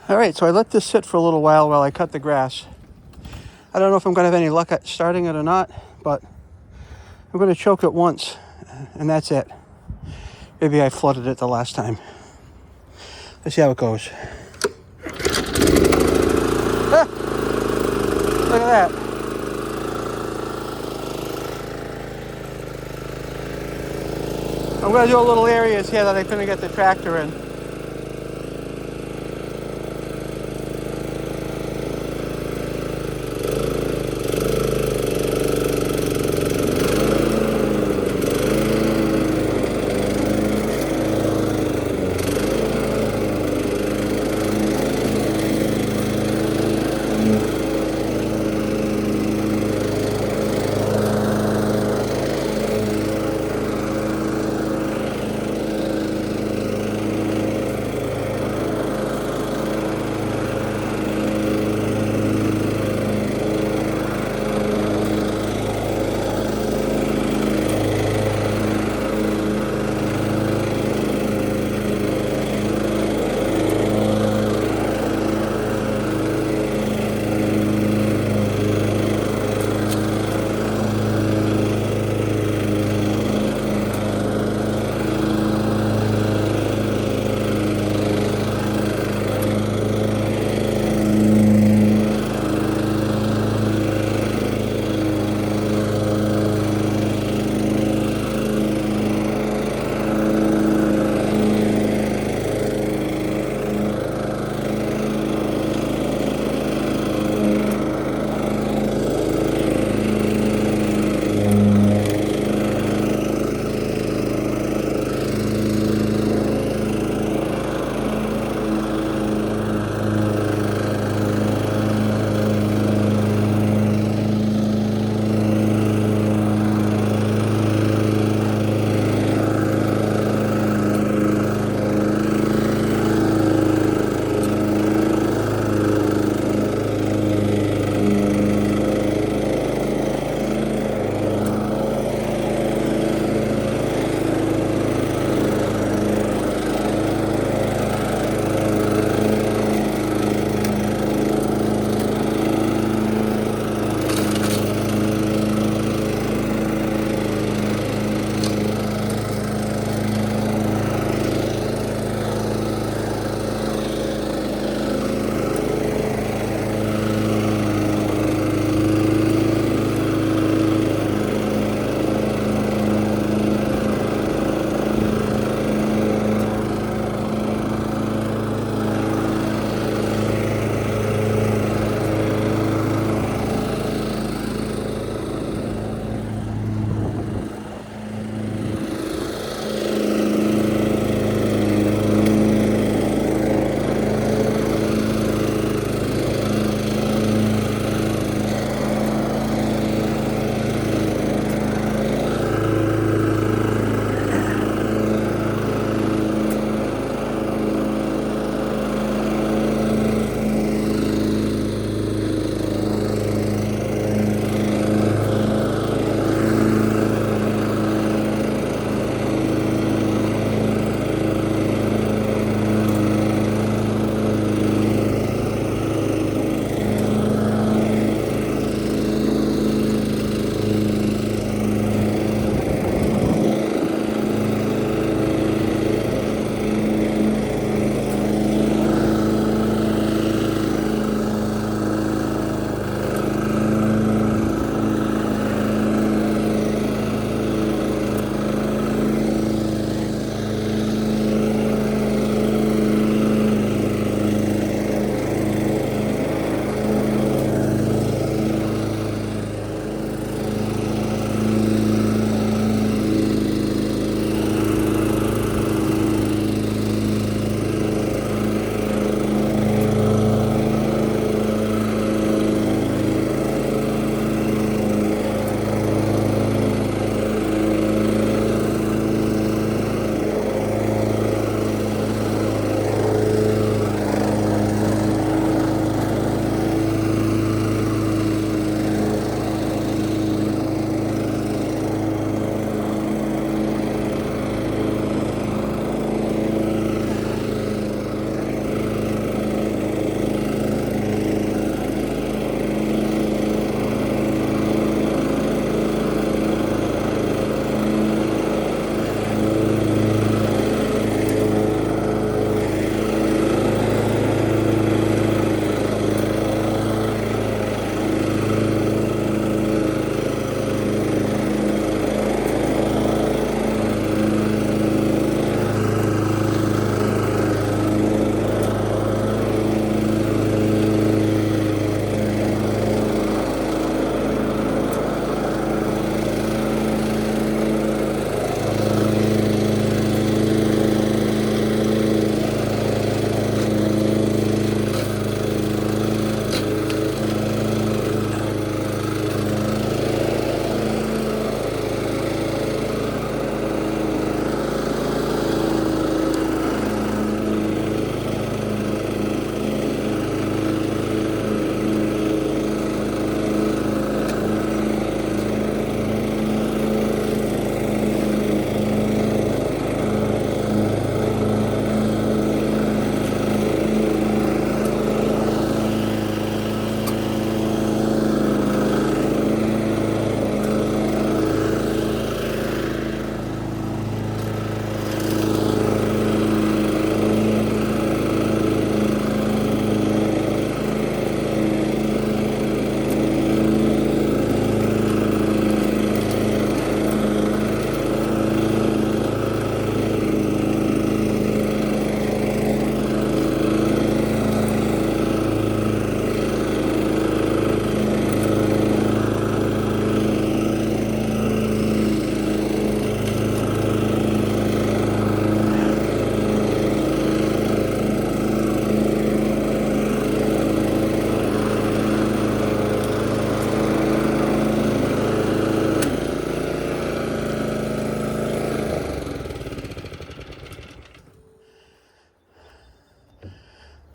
All right, so I let this sit for a little while I cut the grass. I don't know if I'm going to have any luck at starting it or not, but I'm going to choke it once, and that's it. Maybe I flooded it the last time. Let's see how it goes. Ah, look at that. I'm going to do a little areas here that I couldn't get the tractor in.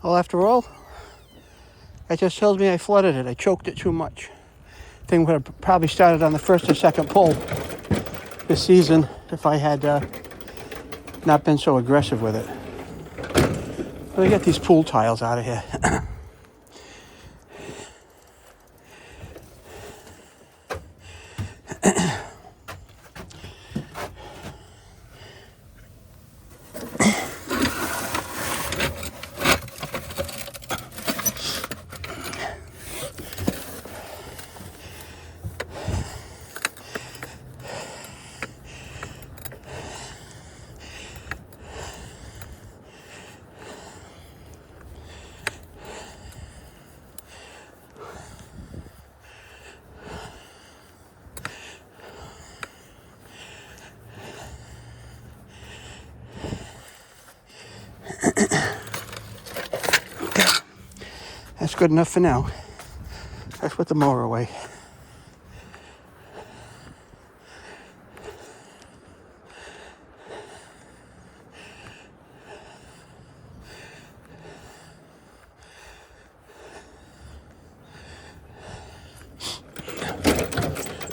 Well, after all, that just tells me I flooded it. I choked it too much. Thing would have probably started on the first or second pull this season if I had not been so aggressive with it. Let me get these pool tiles out of here. That's good enough for now. Let's put the mower away.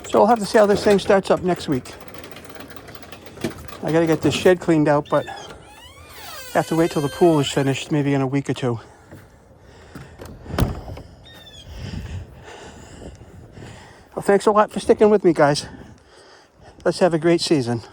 So we'll have to see how this thing starts up next week. I gotta get this shed cleaned out, but I have to wait till the pool is finished, maybe in a week or two. Well, thanks a lot for sticking with me, guys. Let's have a great season.